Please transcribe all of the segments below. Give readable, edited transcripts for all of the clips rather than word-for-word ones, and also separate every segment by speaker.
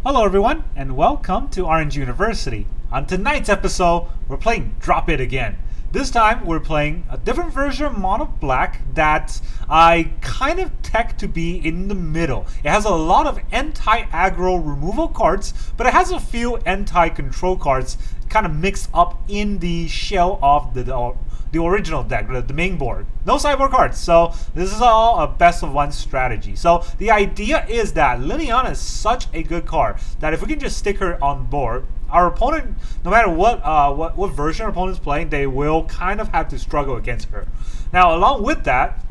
Speaker 1: Hello everyone, and welcome to Orange University. On tonight's episode, we're playing Drop It again. This time, we're playing a different version of Mono Black that I kind of tech to be in the middle. It has a lot of anti-aggro removal cards, but it has a few anti-control cards kind of mixed up in the shell of the original deck, the main board. No sideboard cards, so this is all a best of one strategy. So the idea is that Liliana is such a good card that if we can just stick her on board, our opponent, no matter what version our opponent's playing, they will kind of have to struggle against her. Now, along with that,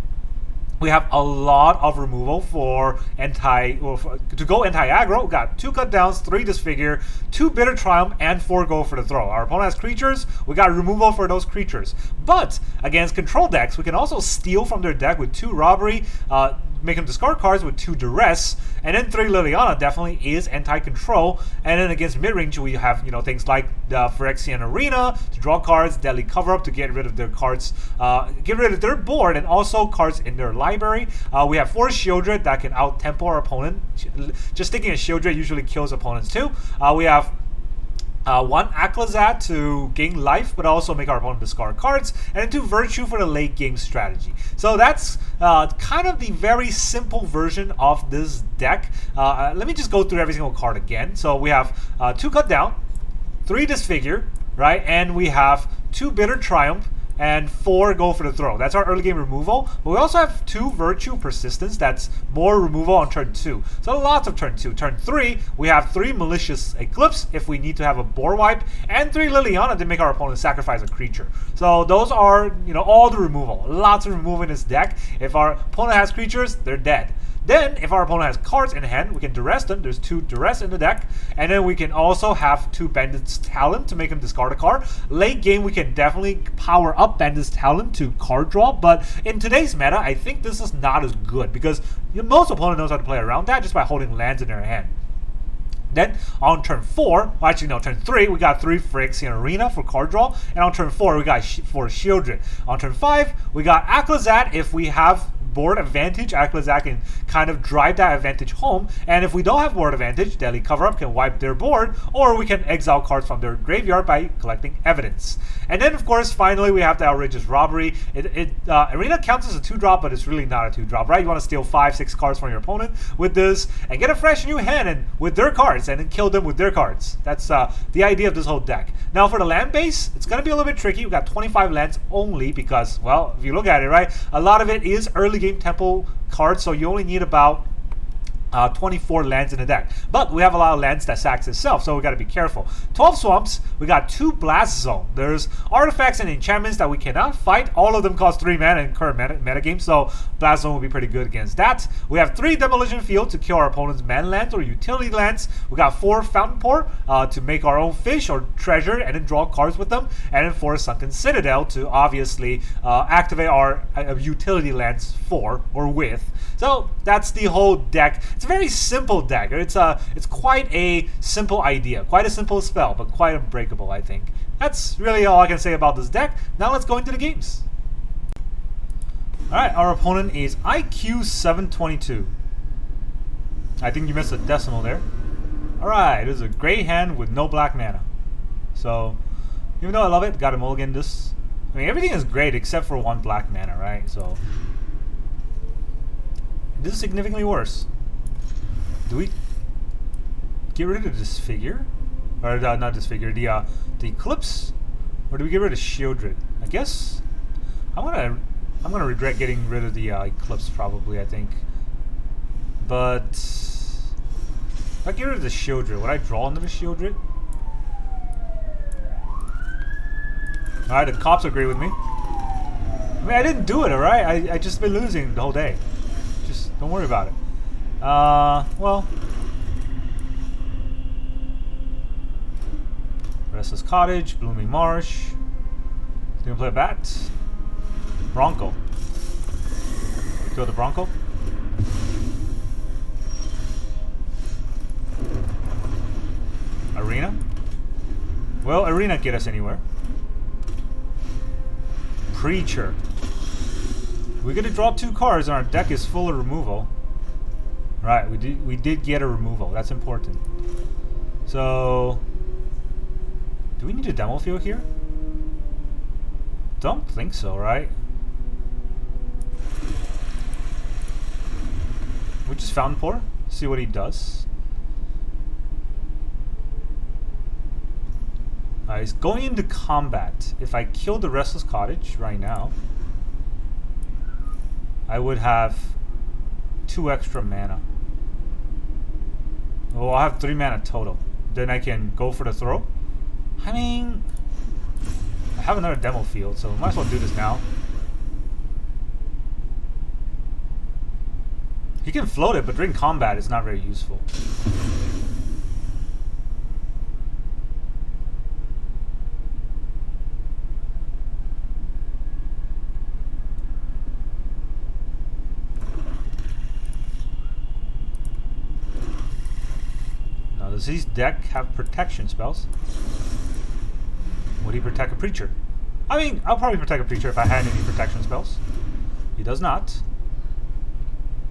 Speaker 1: we have a lot of removal for to go anti-aggro. We got 2 cut downs, 3 disfigure, 2 bitter triumph, and 4 go for the throw. Our opponent has creatures, we got removal for those creatures. But against control decks, we can also steal from their deck with 2 robbery, make them discard cards with 2 duress, and then 3 Liliana definitely is anti-control. And then against midrange, we have things like the Phyrexian Arena to draw cards, Deadly Cover-Up to get rid of their cards, get rid of their board, and also cards in their library. We have 4 Sheoldred that can out-tempo our opponent. Just sticking a Sheoldred usually kills opponents too. We have 1 Aclazotz to gain life, but also make our opponent discard cards, and then 2 Virtue for the late game strategy. So that's kind of the very simple version of this deck. Let me just go through every single card again. So we have 2 cut down, 3 disfigure, right, and we have 2 bitter triumph, and 4 go for the throw. That's our early game removal. But we also have 2 Virtue Persistence. That's more removal on turn 2. So lots of turn 2. Turn 3, we have 3 Malicious Eclipse if we need to have a board wipe, and 3 Liliana to make our opponent sacrifice a creature. So those are, all the removal. Lots of removal in this deck. If our opponent has creatures, they're dead. Then, if our opponent has cards in hand, we can Duress them. There's 2 Duress in the deck. And then we can also have 2 Bandit's Talent to make him discard a card. Late game, we can definitely power up Bandit's Talent to card draw. But in today's meta, I think this is not as good because most opponent knows how to play around that just by holding lands in their hand. Then on turn 4, turn 3, we got 3 Phyrexian Arena for card draw. And on turn 4, we got 4 Sheoldred. On turn 5, we got Aclazotz if we have board advantage. Aclazotz can kind of drive that advantage home, and if we don't have board advantage, Deadly Cover-Up can wipe their board, or we can exile cards from their graveyard by collecting evidence. And then, of course, finally, we have the Outrageous Robbery. Arena counts as a 2-drop, but it's really not a 2-drop, right? You want to steal 5-6 cards from your opponent with this, and get a fresh new hand and with their cards, and then kill them with their cards. That's the idea of this whole deck. Now, for the land base, it's going to be a little bit tricky. We've got 25 lands only because, well, if you look at it, right, a lot of it is early game tempo cards, so you only need about 24 lands in the deck. But we have a lot of lands that sacks itself, so we got to be careful. 12 swamps, we got 2 blast zone. There's artifacts and enchantments that we cannot fight. All of them cost 3 mana in current metagame, so blast zone will be pretty good against that. We have 3 demolition field to kill our opponent's man lands or utility lands. We got 4 Fountainport to make our own fish or treasure and then draw cards with them, and then 4 sunken citadel to obviously activate our utility lands for or with. So that's the whole deck. It's a very simple deck. It's quite a simple idea, quite a simple spell, but quite unbreakable, I think. That's really all I can say about this deck. Now let's go into the games. Alright, our opponent is IQ 722. I think you missed a decimal there. Alright, this is a great hand with no black mana. So, even though I love it, gotta mulligan this. I mean, everything is great except for 1 black mana, right? So, this is significantly worse. Do we get rid of the Disfigure? Or not Disfigure, the Eclipse? Or do we get rid of Sheoldred? I guess I'm gonna regret getting rid of the Eclipse probably, I think. But if I get rid of the Sheoldred, would I draw into the Sheoldred? Alright, the cops agree with me. I mean, I didn't do it, alright? I just been losing the whole day. Just don't worry about it. Well, Restless Cottage, Blooming Marsh. Gonna play a bat. Bronco. Kill the Bronco. Arena. Well, Arena get us anywhere. Preacher. We're gonna draw 2 cards and our deck is full of removal. Right, we did get a removal. That's important. So, do we need a demo field here? Don't think so, right? We just Fountainport, see what he does. Alright, he's going into combat. If I kill the Restless Cottage right now, I would have 2 extra mana. Well, I'll have 3 mana total. Then I can go for the throw. I mean, I have another demo field, so might as well do this now. He can float it, but during combat it's not very useful. Now, does his deck have protection spells? Would he protect a creature? I mean, I'll probably protect a creature if I had any protection spells. He does not.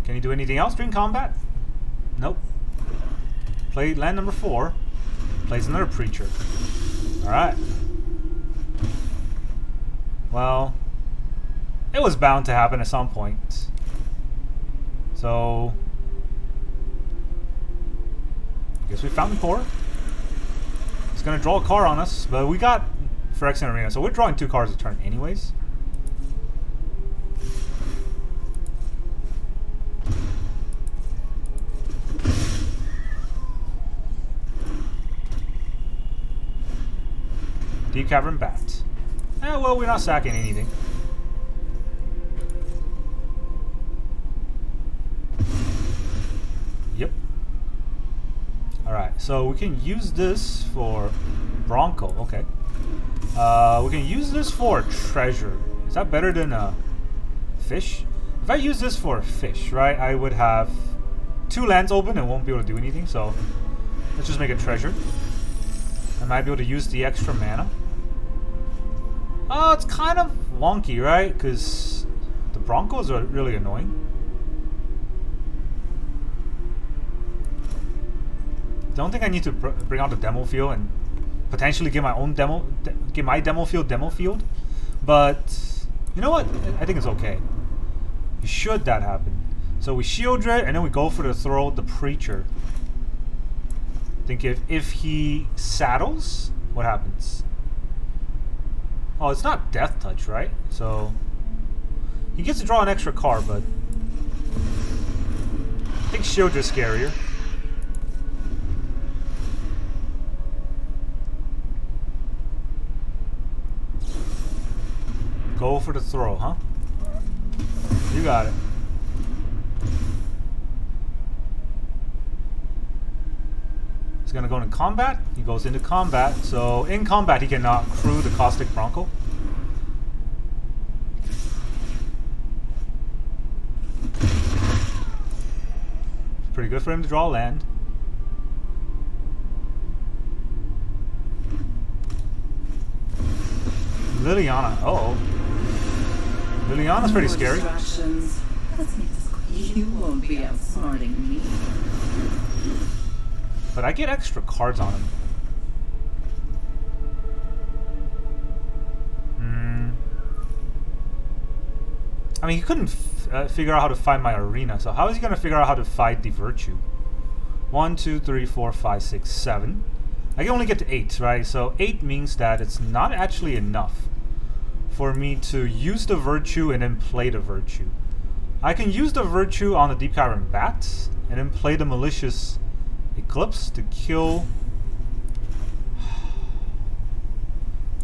Speaker 1: Can he do anything else during combat? Nope. Play land number 4. Plays another creature. Alright. Well, it was bound to happen at some point. So, I guess we Fountainport. He's gonna draw a card on us, but we got Phyrexian Arena, so we're drawing 2 cards a turn anyways. Deep Cavern Bat. Well, we're not sacking anything. Yep. Alright, so we can use this for Bronco. Okay. We can use this for treasure. Is that better than a fish? If I use this for a fish, right, I would have 2 lands open and won't be able to do anything, so let's just make a treasure. I might be able to use the extra mana. It's kind of wonky, right? Because the Broncos are really annoying. Don't think I need to bring out the demo field and potentially get my own demo field. But you know what? I think it's okay. Should that happen? So we Sheoldred and then we go for the throw the Preacher. Think if he saddles, what happens? Oh, it's not Death Touch, right? So he gets to draw an extra card, but I think Sheoldred's scarier. Go for the throw, huh? You got it. He's gonna go into combat. He goes into combat. So in combat, he cannot crew the Caustic Bronco. It's pretty good for him to draw land. Liliana. Uh-oh. Liliana's pretty scary.
Speaker 2: You won't be outsmarting me.
Speaker 1: But I get extra cards on him. I mean, he couldn't figure out how to fight my arena, so how is he going to figure out how to fight the Virtue? 1, 2, 3, 4, 5, 6, 7. I can only get to 8, right? So 8 means that it's not actually enough for me to use the Virtue and then play the Virtue. I can use the Virtue on the Deep Cavern Bat and then play the Malicious Eclipse to kill.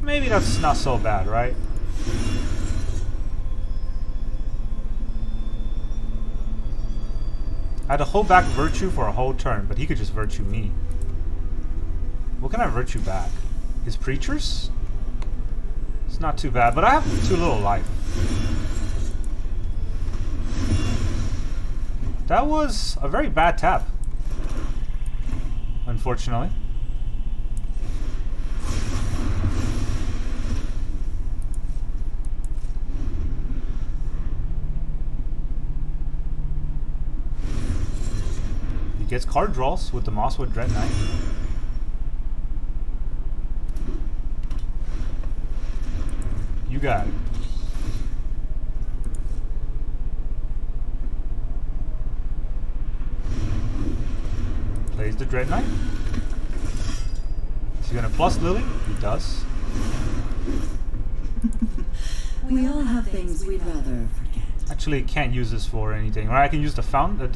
Speaker 1: Maybe that's not so bad, right? I had to hold back Virtue for a whole turn, but he could just Virtue me. What can I Virtue back? His Preachers? It's not too bad, but I have too little life. That was a very bad tap, unfortunately. gets card draws with the Mosswood Dread Knight. You got it. Plays the Dread Knight. Is he gonna plus Lily? He does.
Speaker 2: We all have things we'd rather forget.
Speaker 1: Actually, can't use this for anything. Or I can use the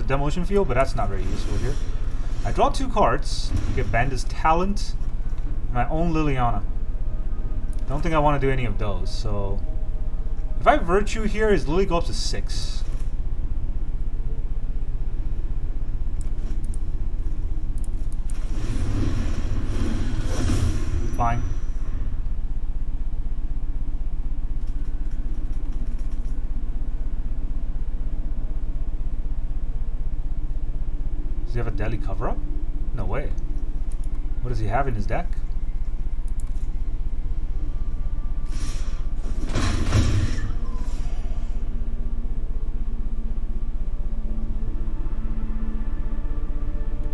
Speaker 1: Demolition Field, but that's not very useful here. I draw 2 cards. Get Bandit's Talent. My own Liliana. Don't think I want to do any of those. So, if I Virtue here, his Lily go up to 6. Fine. Does he have a deadly cover-up? No way. What does he have in his deck?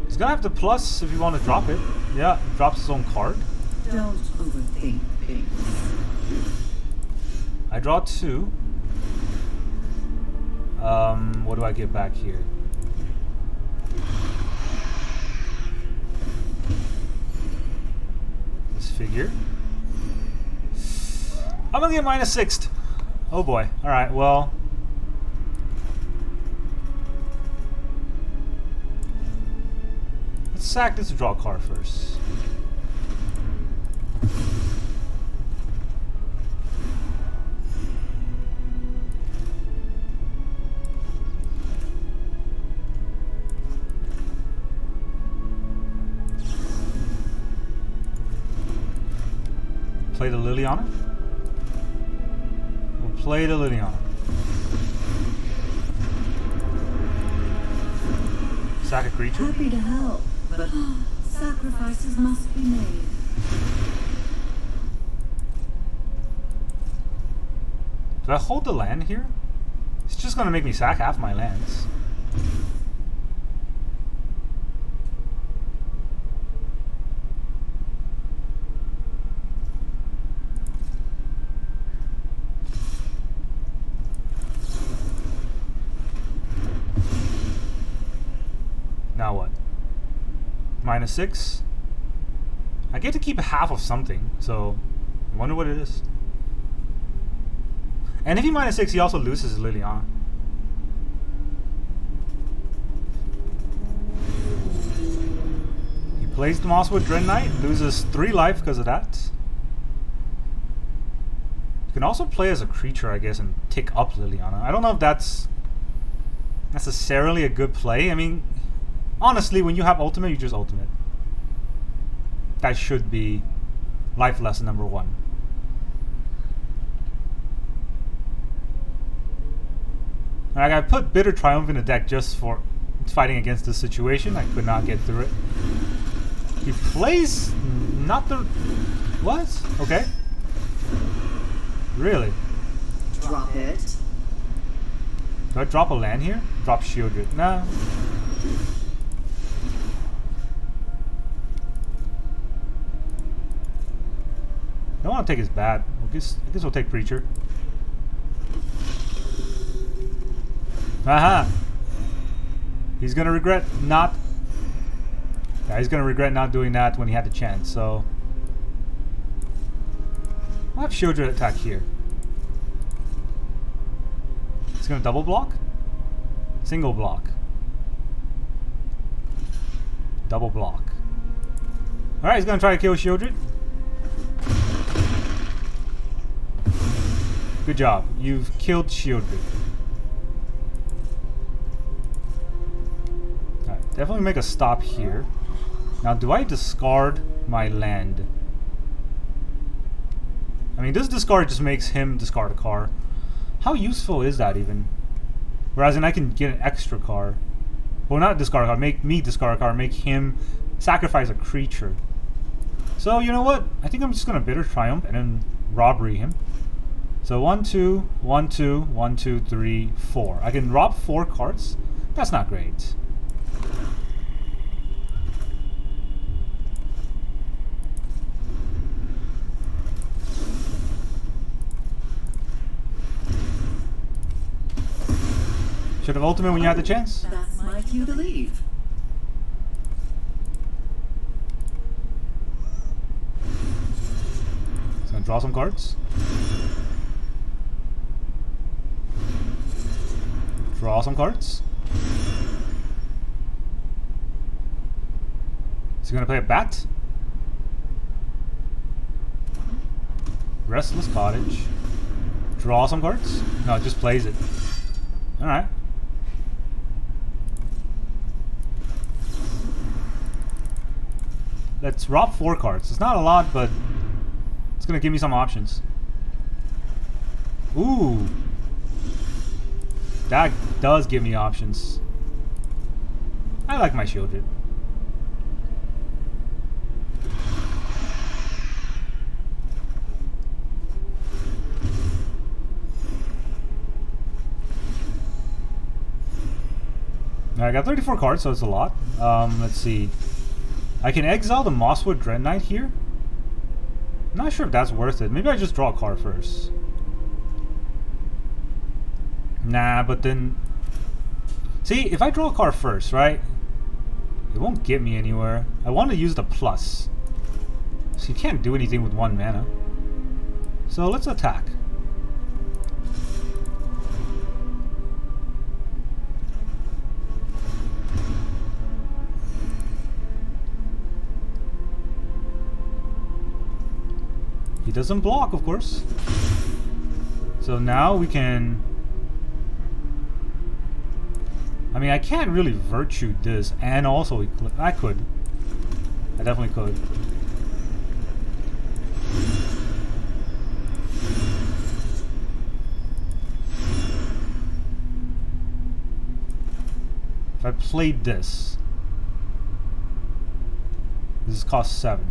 Speaker 1: He's gonna have the plus if you want to drop it. Yeah, he drops his own card.
Speaker 2: Don't overthink things.
Speaker 1: I draw 2. What do I get back here? Disfigure. I'm gonna get -6th. Oh boy. Alright, well. Let's sack this to draw a card first. Play the Liliana. We'll play the Liliana. Sack a creature.
Speaker 2: Happy to help, but sacrifices must be made.
Speaker 1: Do I hold the land here? It's just gonna make me sack half my lands. Now what? -6? I get to keep half of something, so I wonder what it is. And if he -6, he also loses Liliana. He plays the Mosswood Dread Knight, loses 3 life because of that. You can also play as a creature, I guess, and tick up Liliana. I don't know if that's necessarily a good play. I mean, honestly, when you have ultimate, you just ultimate. That should be life lesson number 1. Like, I put Bitter Triumph in the deck just for fighting against this situation. I could not get through it. He plays not the... What? Okay. Really?
Speaker 2: Drop it.
Speaker 1: Do I drop a land here? Drop Sheoldred. Nah. I don't want to take his bat. I guess we'll take Preacher. Aha! He's gonna regret not... Yeah, he's gonna regret not doing that when he had the chance, so... I'll have Sheoldred attack here. He's gonna double block? Single block. Double block. Alright, he's gonna try to kill Sheoldred. Good job. You've killed Sheoldred. Alright, definitely make a stop here. Now, do I discard my land? I mean, this discard just makes him discard a card. How useful is that even? Whereas I can get an extra card. Well, not discard a card. Make me discard a card. Make him sacrifice a creature. So, you know what? I think I'm just going to Bitter Triumph and then Robbery him. So 1, 2, 1, 2, 1, 2, 3, 4. I can rob 4 cards. That's not great. Should have ultimate when you had the chance.
Speaker 2: That's my cue to leave.
Speaker 1: So gonna draw some cards. Draw some cards. Is he gonna play a bat? Restless Cottage. Draw some cards? No, it just plays it. Alright. Let's rob 4 cards. It's not a lot, but it's gonna give me some options. Ooh. That does give me options. I like my Sheoldred. I got 34 cards, so it's a lot. Let's see. I can exile the Mosswood Dread Knight here. I'm not sure if that's worth it. Maybe I just draw a card first. Nah, but then... See, if I draw a card first, right? It won't get me anywhere. I want to use the plus. So you can't do anything with 1 mana. So let's attack. He doesn't block, of course. So now we can... I mean, I can't really Virtue this and also Eclipse. I could. I definitely could. If I played this costs 7.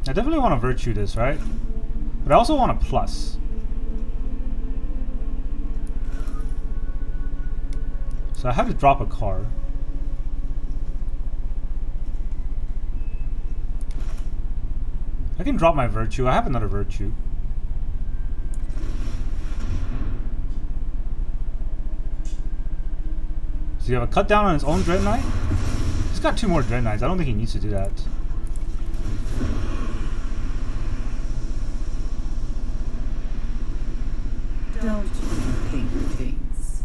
Speaker 1: I definitely want to Virtue this, right? But I also want a plus. So I have to drop a card. I can drop my Virtue. I have another Virtue. So you have a cut down on his own Dread Knight? He's got 2 more Dread Knights. I don't think he needs to do that.
Speaker 2: Don't think things.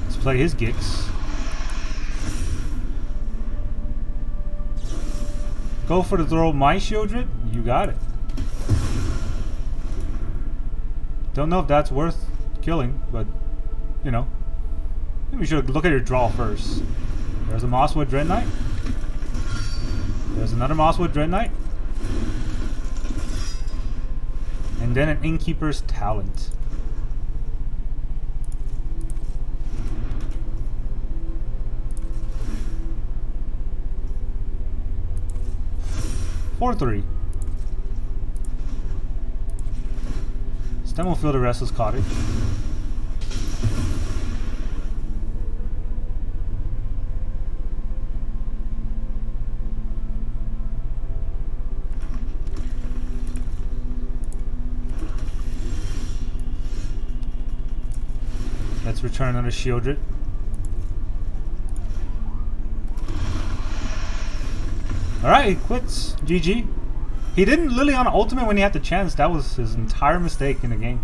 Speaker 1: Let's play his Gix. Go for the throw my Sheoldred? You got it. Don't know if that's worth killing, but you know. Maybe we should look at your draw first. There's a Mosswood Dread Knight. There's another Mosswood Dread Knight. And then an Innkeeper's Talent. For 3. Demolition Field, Restless Cottage. Let's return another Sheoldred. Alright, he quits. GG. He didn't Liliana ultimate when he had the chance. That was his entire mistake in the game.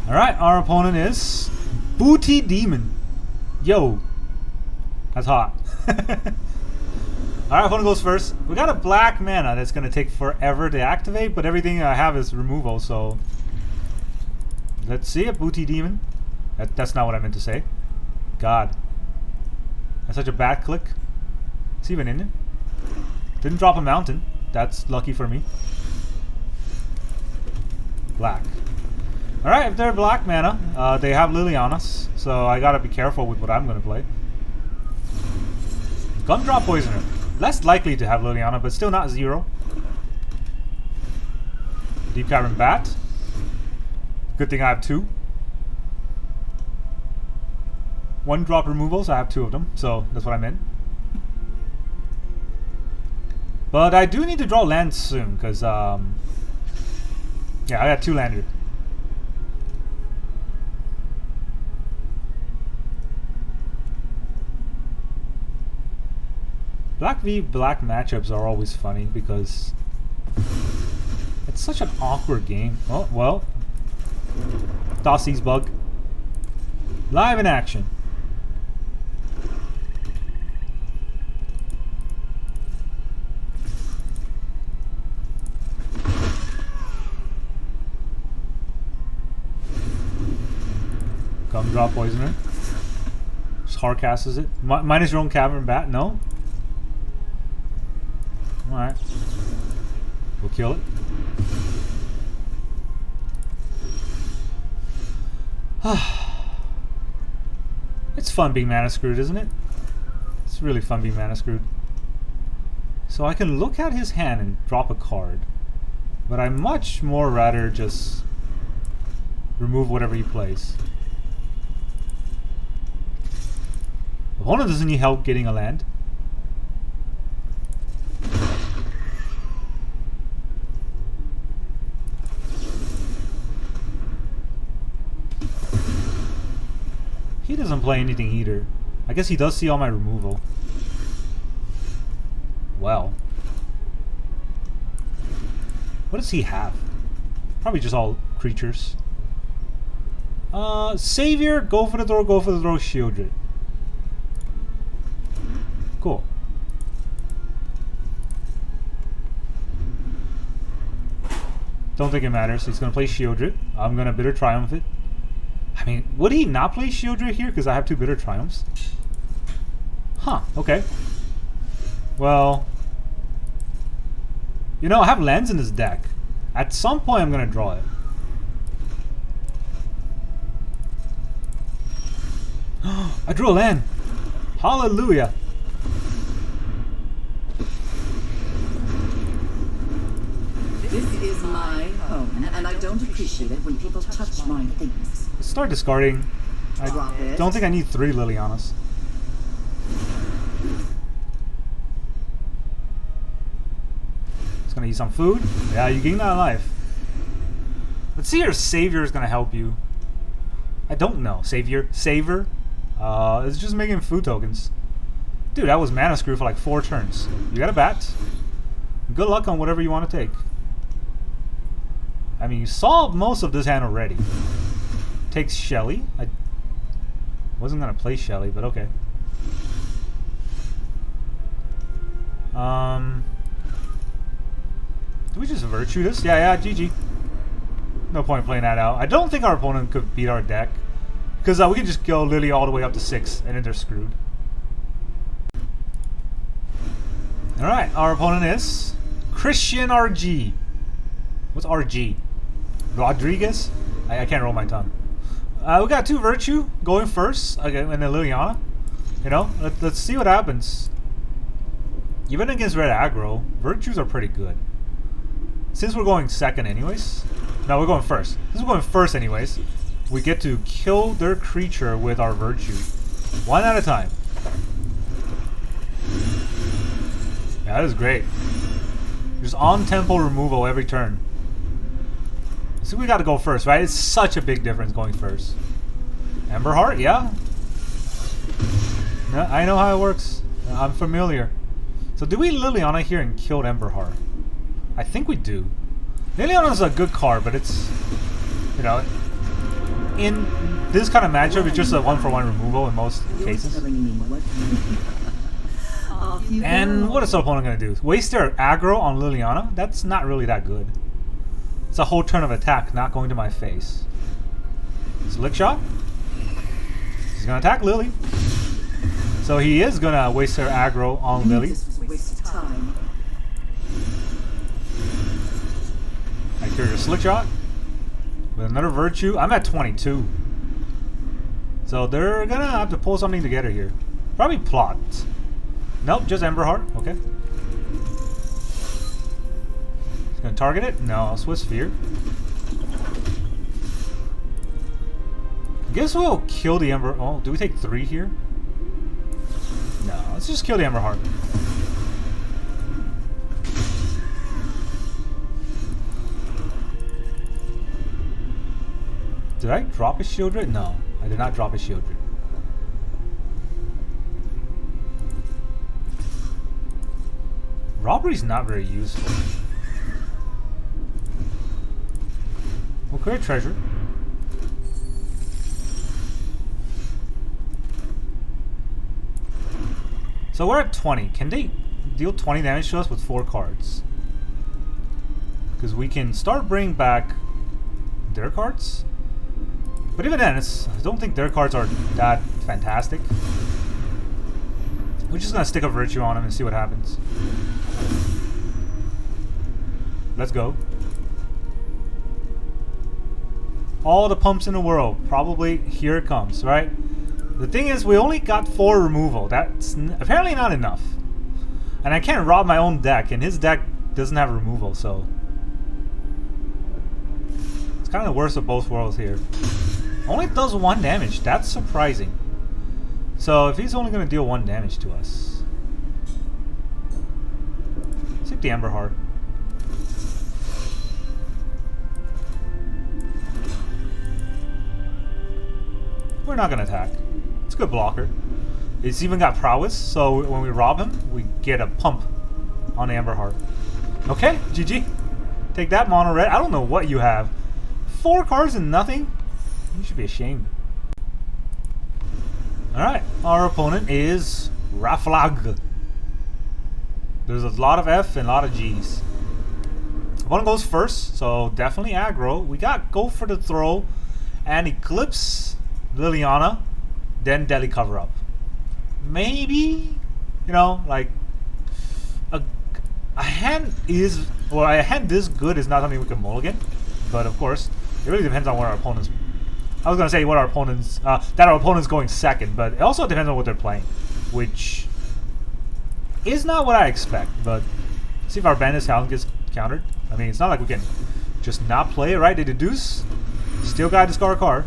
Speaker 1: Alright, our opponent is Booty Demon. Yo. That's hot. Alright, opponent goes first. We got a black mana that's going to take forever to activate, but everything I have is removal, so... Let's see it, Booty Demon. That's not what I meant to say. God. That's such a bad click. Is he even in it? Didn't drop a mountain. That's lucky for me. Black. Alright, if they're black mana, they have Lilianas, so I gotta be careful with what I'm gonna play. Gumdrop Poisoner. Less likely to have Liliana, but still not 0. Deep Cavern Bat. Good thing I have 2. 1 drop removals, I have 2 of them, so that's what I meant. But I do need to draw land soon, because, yeah, I got 2 land here. Black v black matchups are always funny, because it's such an awkward game. Oh, well. Dossie's bug. Live in action. Gumdrop Poisoner. Just hard casts it. Minus your own Cavern Bat? No? Alright. We'll kill it. It's fun being mana screwed, isn't it? It's really fun being mana screwed. So I can look at his hand and drop a card. But I much more rather just remove whatever he plays. Opponent doesn't need help getting a land. He doesn't play anything either. I guess he does see all my removal. Well. What does he have? Probably just all creatures. Savior, go for the throw, Sheoldred. Cool. Don't think it matters. He's gonna play Sheoldred. I'm gonna Bitter Triumph it. I mean, would he not play Sheoldred here? Because I have 2 Bitter Triumphs. Huh, okay. Well, you know, I have lands in this deck. At some point, I'm gonna draw it. I drew a land. Hallelujah.
Speaker 3: This is my home, and I don't appreciate it when people touch my things.
Speaker 1: Let's start discarding. I don't think I need 3 Lilianas. Just gonna eat some food. Yeah, you gain that life. Let's see if Savior is gonna help you. I don't know. Savior? Savor? It's just making food tokens. Dude, that was mana screw for like 4 turns. You got a bat. Good luck on whatever you want to take. I mean, you solved most of this hand already. Takes Shelly. I wasn't gonna play Shelly, but okay. Do we just Virtue this? Yeah, GG. No point playing that out. I don't think our opponent could beat our deck. Because we can just go Lily all the way up to 6, and then they're screwed. Alright, our opponent is Christian RG. What's RG? Rodriguez? I can't roll my tongue. We got 2 Virtue going first, okay, and then Liliana. You know, let's see what happens. Even against red aggro, Virtues are pretty good. Since we're going second anyways. No, we're going first. Since we're going first anyways, we get to kill their creature with our Virtue. 1 at a time. Yeah, that is great. Just on tempo removal every turn. So we gotta go first, right? It's such a big difference going first. Emberheart, yeah. Yeah, I know how it works. I'm familiar. So do we Liliana here and kill Emberheart? I think we do. Liliana's a good card, but it's, you know, in this kind of matchup, it's just a 1-for-1 removal in most cases. And what is the opponent going to do? Waste their aggro on Liliana? That's not really that good. It's a whole turn of attack not going to my face. Slick shot. He's going to attack Lily. So he is going to waste their aggro on Lily. I carry a slick shot. With another Virtue. I'm at 22. So they're going to have to pull something together here. Probably plot. Nope, just Emberheart. Okay. He's gonna target it? No, Swiss Sphere. I guess we'll kill the Ember. Oh, do we take 3 here? No, let's just kill the Emberheart. Did I drop a Sheoldred? No, I did not drop a Sheoldred. Robbery's not very useful. We'll create treasure. So we're at 20. Can they deal 20 damage to us with 4 cards? Because we can start bringing back their cards. But even then, I don't think their cards are that fantastic. We're just going to stick a Virtue on them and see what happens. Let's go. All the pumps in the world. Probably here it comes, right? The thing is, we only got 4 removal. That's apparently not enough. And I can't rob my own deck, and his deck doesn't have removal, so... It's kind of the worst of both worlds here. Only does 1 damage. That's surprising. So, if he's only going to deal 1 damage to us... Let's take the Ember Heart. We're not going to attack. It's a good blocker. It's even got prowess, so when we rob him, we get a pump on the Ember Heart. Okay, GG. Take that, Mono Red. I don't know what you have. 4 cards and nothing? You should be ashamed. Alright, our opponent is Raflag. There's a lot of F and a lot of G's. Opponent goes first, so definitely aggro. We got Go for the Throw and Eclipse Liliana, then Deadly Cover Up. Maybe, you know, like a hand is, or a hand this good is not something we can mulligan, but of course it really depends on what our opponents. I was gonna say what our opponents, that our opponent's going second, but it also depends on what they're playing, which is not what I expect. But see if our Bandit talent gets countered. I mean, it's not like we can just not play it, right? They deduce, still gotta discard a card.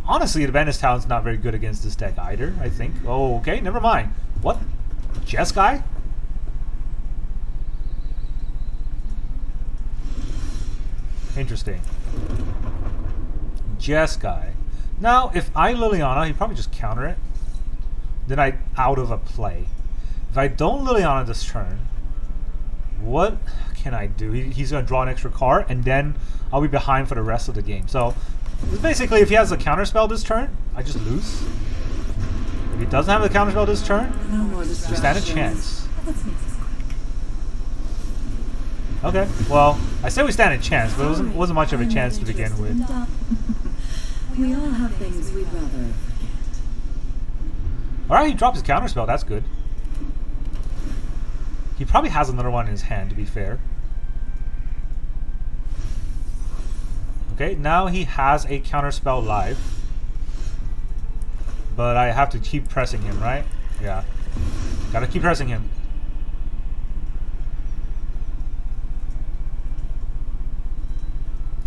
Speaker 1: Honestly, the Bandit talent's not very good against this deck either, I think. Oh, okay, never mind. What? Jeskai? Interesting. Jeskai. Now, if I Liliana, he'd probably just counter it. Then I out of a play. If I don't Liliana this turn, what can I do? He's going to draw an extra card, and then I'll be behind for the rest of the game. So, basically, if he has a counterspell this turn, I just lose. If he doesn't have a counterspell this turn, we stand a chance. Okay, well, I said we stand a chance, but it wasn't much of a chance to begin with.
Speaker 3: We all have things we'd rather forget.
Speaker 1: Alright, he drops his counterspell, that's good. He probably has another one in his hand, to be fair. Okay, now he has a counterspell live. But I have to keep pressing him, right? Yeah. Gotta keep pressing him.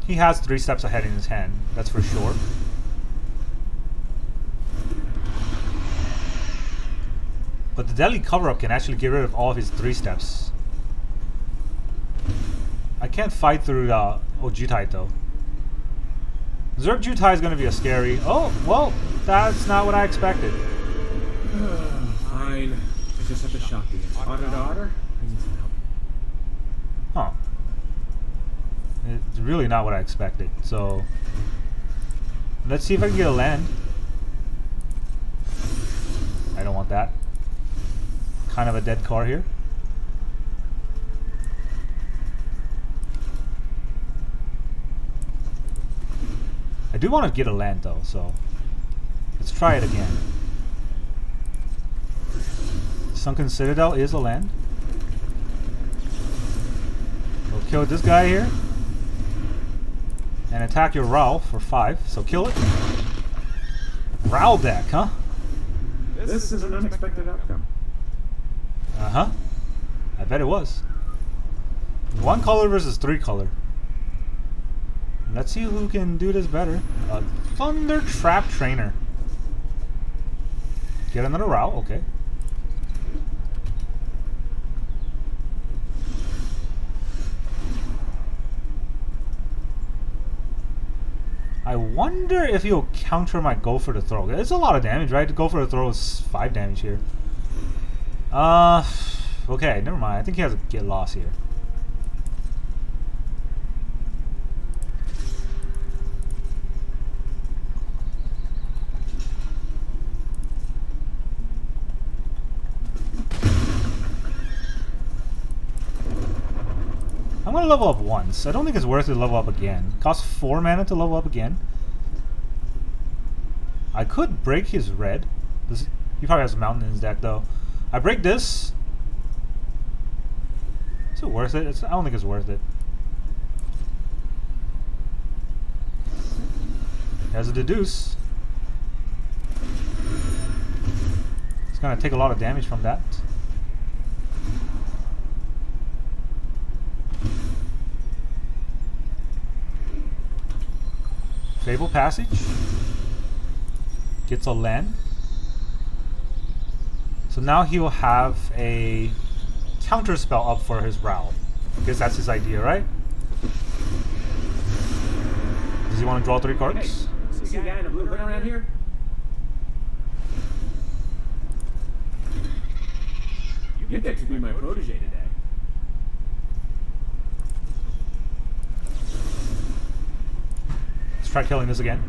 Speaker 1: He has 3 steps ahead in his hand, that's for sure. But the Deadly Cover-Up can actually get rid of all of his 3 steps. I can't fight through Jutai though. Zerg Jutai is going to be a scary... Oh, well, that's not what I expected.
Speaker 4: Fine. I just have to shock you. Otter to otter? I need some help.
Speaker 1: Huh. It's really not what I expected, so... Let's see if I can get a land. I don't want that. Kind of a dead card here. I do want to get a land though, so let's try it again. Sunken Citadel is a land. We'll kill this guy here. And attack your Rao for 5, so kill it. Rao deck, huh?
Speaker 4: This is an unexpected outcome.
Speaker 1: Uh-huh. I bet it was. 1 color versus 3 color. Let's see who can do this better. Thunder Trap Trainer. Get another Rao, okay. I wonder if he'll counter my go for the throw. It's a lot of damage, right? To go for the throw is 5 damage here. Okay, never mind. I think he has a get lost here. I'm gonna level up once. I don't think it's worth it to level up again. Costs 4 mana to level up again. I could break his red. He probably has a mountain in his deck though. I break this. Is it worth it? I don't think it's worth it. He has a deduce. It's gonna take a lot of damage from that. Fable Passage. Gets a land. So now he will have a counter spell up for his Growl. I guess that's his idea, right? Does he want to draw 3 cards?
Speaker 4: Hey, see a guy in a blue hood around here? You get to be my protege today.
Speaker 1: Let's try killing this again.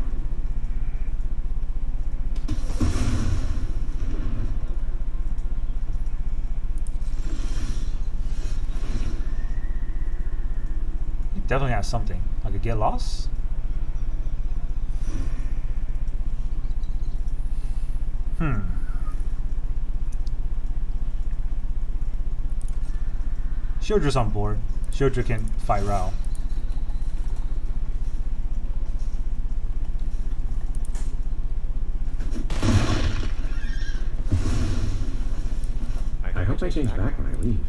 Speaker 1: He definitely has something. Like a get lost? Sheoldred's on board. Sheoldred can fight Rao.
Speaker 4: I hope I change back when I leave.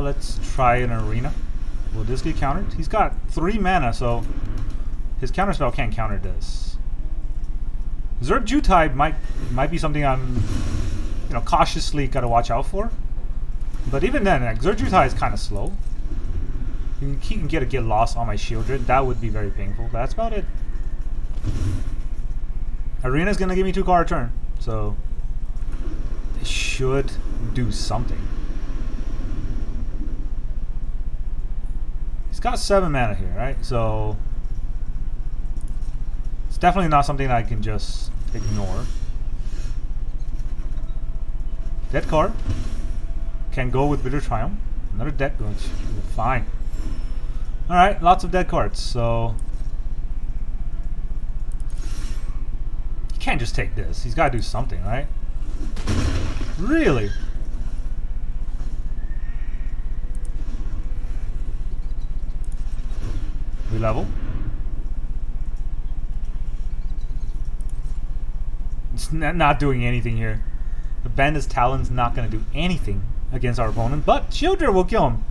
Speaker 1: Let's try an arena. Will this get countered? He's got 3 mana, so his counterspell can't counter this. Zerg Jutai might be something I'm, cautiously gotta watch out for. But even then, like, Zerg Jutai is kind of slow. He can get lost on my Sheoldred. That would be very painful. But that's about it. Arena's gonna give me 2 card turn, so it should do something. He's got 7 mana here, right? So it's definitely not something I can just ignore. Dead card. Can go with Bitter Triumph. Another dead going. Fine. Alright, lots of dead cards, so he can't just take this. He's gotta do something, right? Really? We level. It's not doing anything here. The Bandit's Talon's not gonna do anything against our opponent, but Sheoldred will kill him.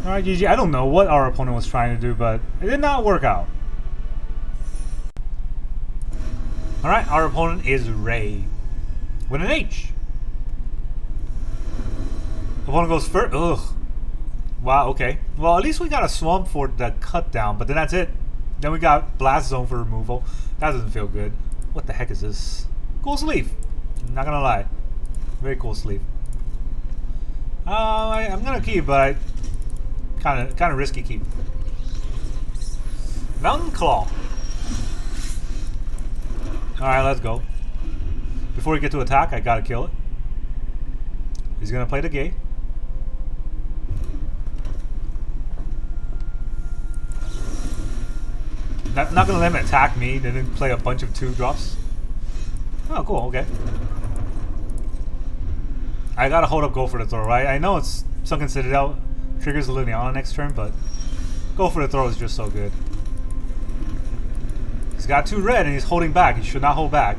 Speaker 1: Alright, GG. I don't know what our opponent was trying to do, but it did not work out. Alright, our opponent is Ray. With an H. Opponent goes first. Ugh. Wow, okay. Well, at least we got a Swamp for the cut down, but then that's it. Then we got Blast Zone for removal. That doesn't feel good. What the heck is this? Cool sleeve. Not gonna lie. Very cool sleeve. I'm gonna keep, but kind of risky keep. Mountain Claw. All right, let's go. Before we get to attack, I gotta kill it. He's gonna play the gate. Not gonna let him attack me, then play a bunch of 2-drops. Oh, cool. Okay. I gotta hold up, go for the throw, right? I know it's Sunken Citadel triggers Liliana next turn, but go for the throw is just so good. He's got 2 red and he's holding back. He should not hold back.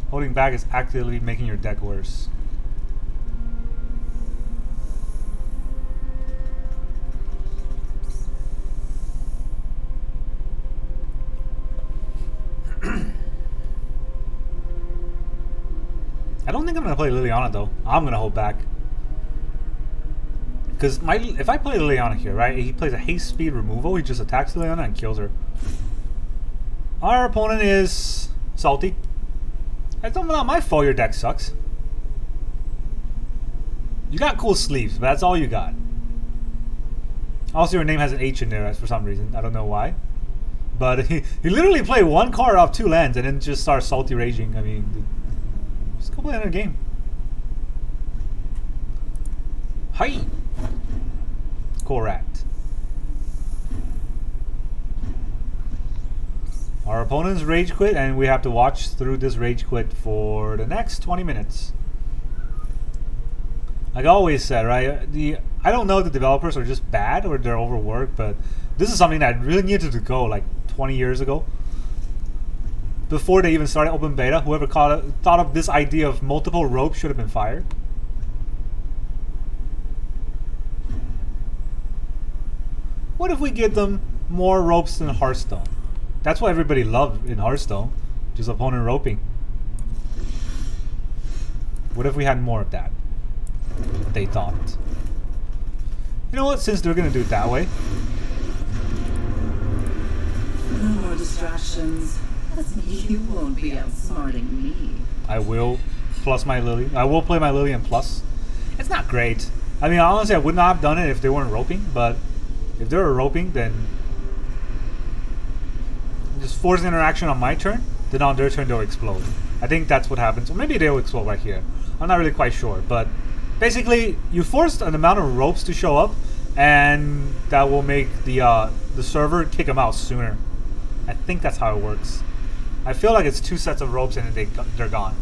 Speaker 1: Holding back is actively making your deck worse. I don't think I'm gonna play Liliana though. I'm gonna hold back. Because if I play Liliana here, right, he plays a haste speed removal, he just attacks Liliana and kills her. Our opponent is salty. It's not my fault your deck sucks. You got cool sleeves, but that's all you got. Also, your name has an H in there for some reason. I don't know why. But he literally played one card off 2 lands and then just starts salty raging. I mean, just go play another game. Hi! Cool rat. Our opponent's rage quit, and we have to watch through this rage quit for the next 20 minutes. Like I always said, right? I don't know if the developers are just bad or they're overworked, but this is something that really needed to go like 20 years ago. Before they even started open beta, whoever thought of this idea of multiple ropes should have been fired. What if we give them more ropes than Hearthstone? That's what everybody loved in Hearthstone, just opponent roping. What if we had more of that? They thought. You know what, since they're gonna do it that way.
Speaker 3: No more distractions. You won't be outsmarting me.
Speaker 1: I will plus my Lily. I will play my Lily and plus. It's not great. I mean, honestly, I would not have done it if they weren't roping, but if they were roping, then just force interaction on my turn, then on their turn they'll explode. I think that's what happens. Or maybe they'll explode right here. I'm not really quite sure, but basically, you forced an amount of ropes to show up, and that will make the server kick them out sooner. I think that's how it works. I feel like it's 2 sets of ropes and then they're gone.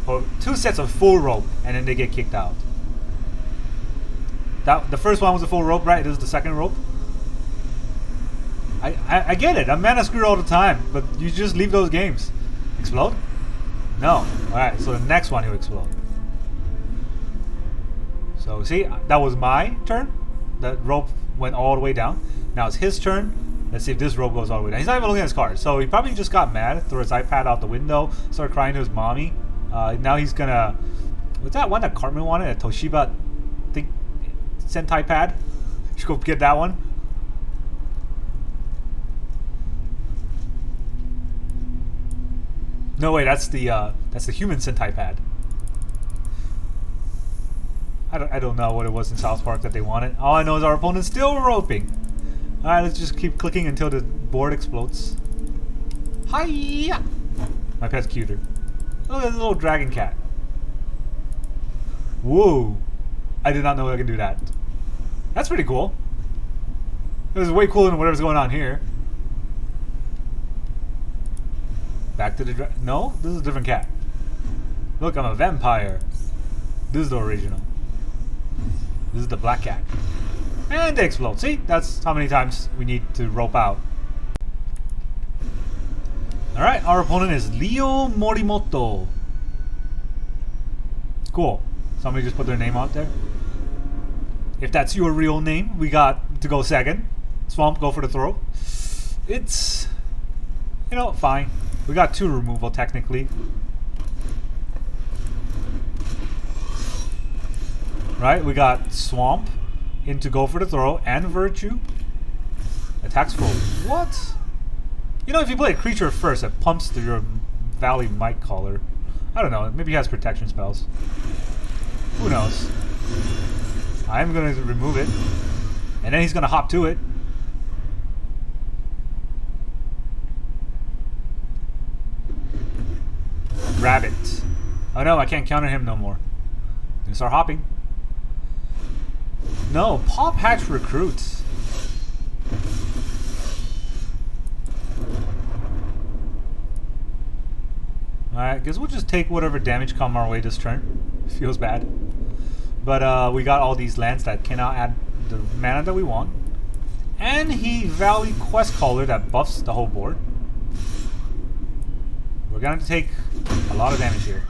Speaker 1: Or 2 sets of full rope and then they get kicked out. The first one was a full rope, right? This is the second rope. I get it. I'm mana screwed all the time, but you just leave those games. Explode? No. Alright, so the next one he'll explode. So see, that was my turn. The rope went all the way down. Now it's his turn. Let's see if this rope goes all the way down. He's not even looking at his cards. So he probably just got mad, threw his iPad out the window, started crying to his mommy. Now he's gonna... What's that one that Cartman wanted? A Toshiba Sentai pad? Should go get that one. No, wait, that's the human Sentai pad. I don't know what it was in South Park that they wanted. All I know is our opponent's still roping. Alright, let's just keep clicking until the board explodes. Hiya! My pet's cuter. Look at this little dragon cat. Whoa! I did not know I could do that. That's pretty cool. It was way cooler than whatever's going on here. Back to the no, this is a different cat. Look, I'm a vampire. This is the original. This is the black cat. And they explode. See? That's how many times we need to rope out. Alright, our opponent is Leo Morimoto. Cool. Somebody just put their name out there. If that's your real name, we got to go second. Swamp, go for the throw. It's, you know, fine. We got 2 removal technically. Right, we got Swamp into go for the throw and Virtue. Attacks full. What? You know, if you play a creature first, it pumps through your Valley Might Caller. I don't know, maybe he has protection spells. Who knows? I'm gonna remove it. And then he's gonna hop to it. Rabbit. Oh no, I can't counter him no more. I'm gonna start hopping. No, Pop Hatch Recruits. Alright, guess we'll just take whatever damage come our way this turn. Feels bad. But we got all these lands that cannot add the mana that we want. And he Valley Quest Caller that buffs the whole board. We're gonna have to take a lot of damage here.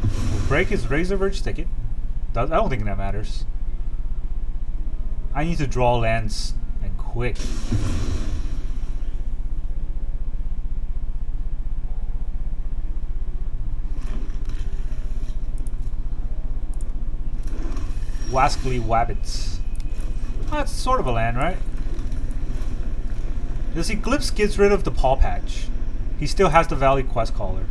Speaker 1: We'll break his Razor Verge ticket. I don't think that matters. I need to draw lands and quick. Wascally Wabbits. Oh, that's sort of a land, right? This Eclipse gets rid of the Paw Patch. He still has the Valley Quest Caller.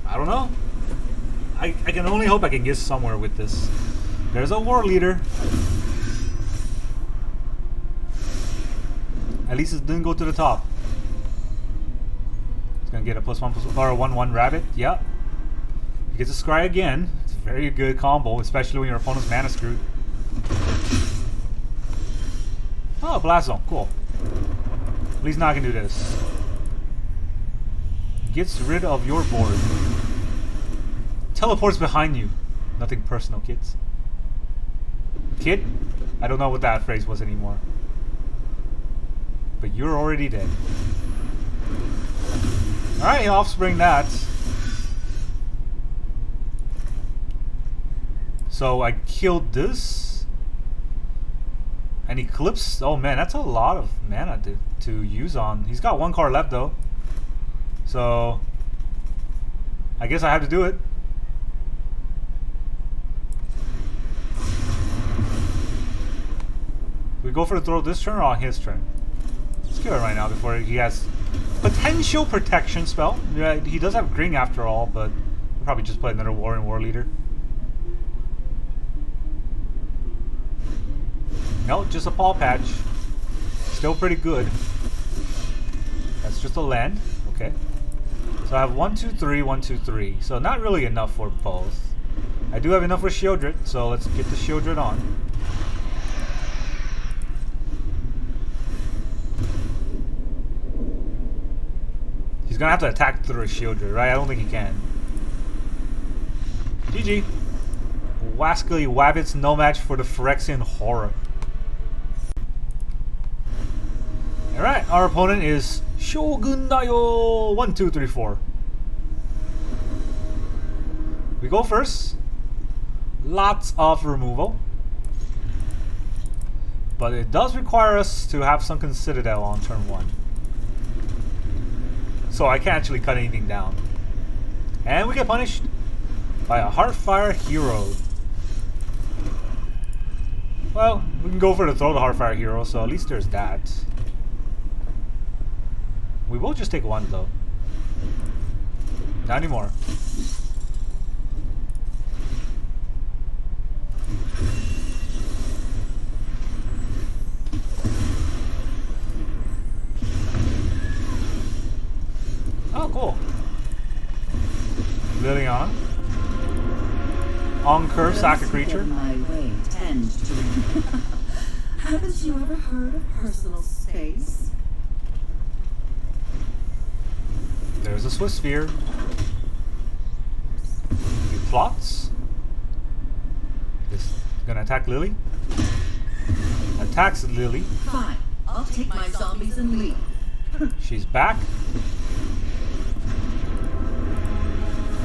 Speaker 1: I don't know. I can only hope I can get somewhere with this. There's a War Leader. At least it didn't go to the top. It's gonna get a +1/+1 or a 1/1 rabbit. Yep. He gets a scry again. It's a very good combo, especially when your opponent's mana screwed. Oh, Blast Zone. Cool. At least now I can do this. Gets rid of your board. Teleports behind you. Nothing personal, kids. Kid? I don't know what that phrase was anymore. But you're already dead. Alright, he'll offspring that. So I killed this. And Eclipse. Oh man, that's a lot of mana to use on. He's got one card left though. So I guess I have to do it. We go for the throw this turn or on his turn? Let's kill it right now before he has potential protection spell. Yeah, he does have green after all, but we'll probably just play another War Leader. No, just a Paw Patch. Still pretty good. That's just a land. Okay. So I have 1, 2, 3, 1, 2, 3. So not really enough for both. I do have enough for Sheoldred, so let's get the Sheoldred on. He's gonna have to attack through a Sheoldred, right? I don't think he can. GG. Wascally Wabbits, no match for the Phyrexian Horror. Alright, our opponent is Shogun Dayo 1, 2, 3, 4. We go first. Lots of removal. But it does require us to have sunken Citadel on turn 1. So I can't actually cut anything down. And we get punished by a Heartfire Hero. Well, we can go for the throw the Heartfire Hero, so at least there's that. We will just take one though. Not anymore. Oh, cool. Liliana. On curve, sack a creature.
Speaker 3: My way tends to. Haven't you ever heard of personal space?
Speaker 1: There's a Swiss Sphere. He plots. Is gonna attack Lily. Attacks Lily.
Speaker 3: Fine, I'll take my zombies and leave.
Speaker 1: She's back.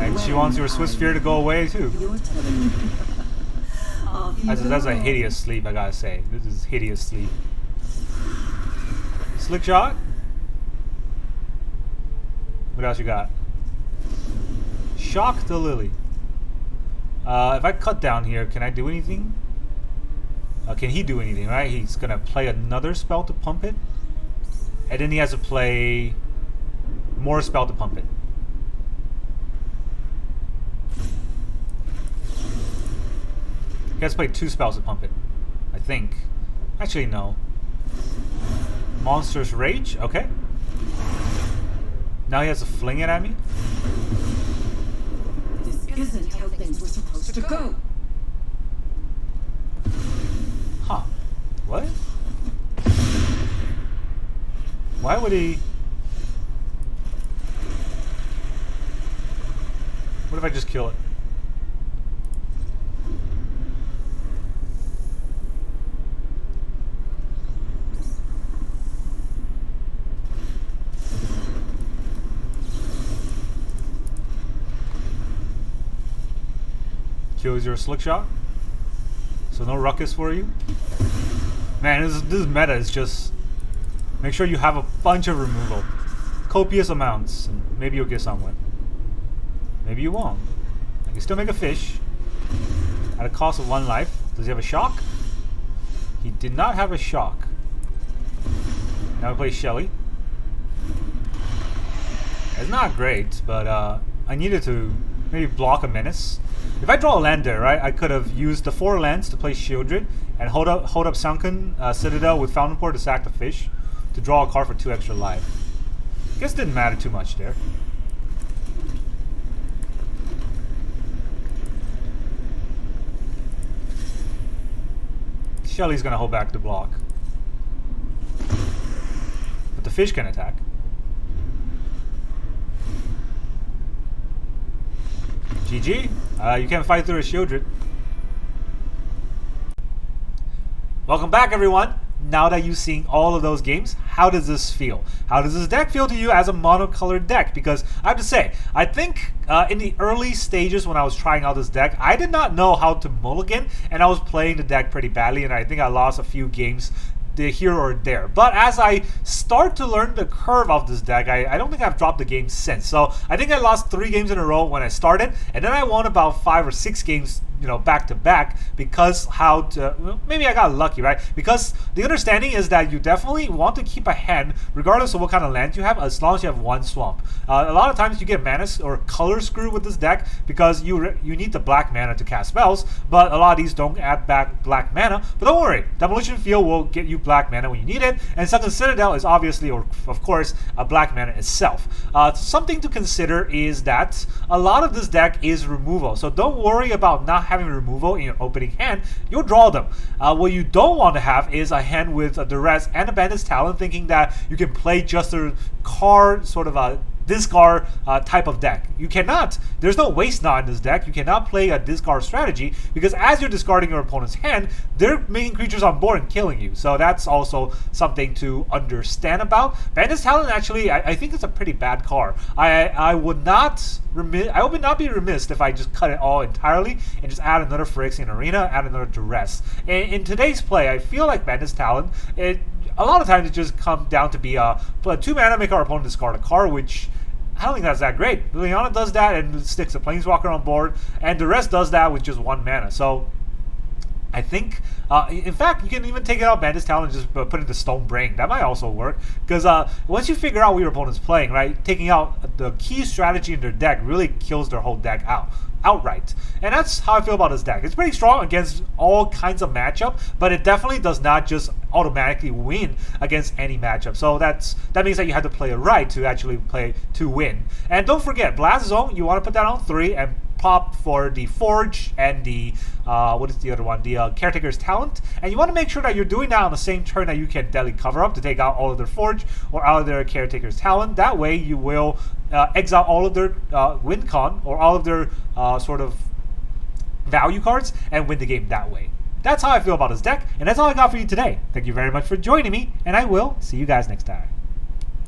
Speaker 1: And she wants your Swiss Sphere to go away too.
Speaker 3: You're telling me.
Speaker 1: That's a hideous sleep, I gotta say. This is hideous sleep. Slick shot. What else you got? Shock the Lily. If I cut down here, can I do anything? Can he do anything, right? He's gonna play another spell to pump it. And then he has to play more spell to pump it. He has to play 2 spells to pump it. I think. Actually, no. Monster's Rage? Okay. Now he has to fling it at me?
Speaker 3: This isn't how things were supposed to go.
Speaker 1: Huh. What? Why would he... What if I just kill it? Kills your slick shot. So no ruckus for you. Man, this meta is just Make sure you have a bunch of removal. Copious amounts. And maybe you'll get someone. Maybe you won't. I can still make a fish. At a cost of 1 life. Does he have a shock? He did not have a shock. Now we play Shelly. It's not great, but I needed to maybe block a menace. If I draw a land there, right, I could have used the 4 lands to play Sheoldred and hold up Sunken Citadel with Fountainport to sack the fish to draw a card for 2 extra life. Guess it didn't matter too much there. Shelly's gonna hold back the block. But the fish can attack. GG. You can't fight through a Sheoldred. Welcome back, everyone. Now that you've seen all of those games, how does this feel? How does this deck feel to you as a monocolored deck? Because I have to say, I think in the early stages when I was trying out this deck, I did not know how to mulligan, and I was playing the deck pretty badly, and I think I lost a few games here or there. But as I start to learn the curve of this deck, I don't think I've dropped the game since. So I think I lost 3 games in a row when I started, and then I won about 5 or 6 games, you know, back to back, because maybe I got lucky, right? Because the understanding is that you definitely want to keep a hand regardless of what kind of land you have, as long as you have 1 swamp. A lot of times you get mana or color screw with this deck because you need the black mana to cast spells, but a lot of these don't add back black mana. But don't worry, Demolition Field will get you black mana when you need it, and Sunken Citadel is obviously, or of course, a black mana itself. Something to consider is that a lot of this deck is removal, so don't worry about not having removal in your opening hand. You'll draw them. What you don't want to have is a hand with a Duress and a Bandit's Talon, thinking that you can play just a card, sort of a discard type of deck. You cannot. There's no waste now in this deck. You cannot play a discard strategy, because as you're discarding your opponent's hand, they're making creatures on board and killing you. So that's also something to understand about. Bandit's Talon, actually, I think it's a pretty bad card. I would not be remiss if I just cut it all entirely and just add another Phyrexian Arena, add another Duress. In today's play, I feel like Bandit's Talon, a lot of times it just comes down to be a 2 mana, make our opponent discard a card, which I don't think that's that great. Liliana does that and sticks a Planeswalker on board, and the rest does that with just 1 mana. So I think, in fact, you can even take it out Bandit's Talon and just put it into Stone Brain. That might also work, because once you figure out what your opponent's playing, right, taking out the key strategy in their deck really kills their whole deck outright. And that's how I feel about this deck. It's pretty strong against all kinds of matchup, but it definitely does not just automatically win against any matchup. So that means that you have to play it right to actually play to win. And don't forget, Blast Zone, you want to put that on 3 and pop for the Forge and the what is the other one? The Caretaker's Talent. And you want to make sure that you're doing that on the same turn that you can Deadly Cover Up to take out all of their Forge or out of their Caretaker's Talent. That way you will exile all of their win con or all of their sort of value cards and win the game that way. That's how I feel about this deck, and that's all I got for you today. Thank you very much for joining me, and I will see you guys next time.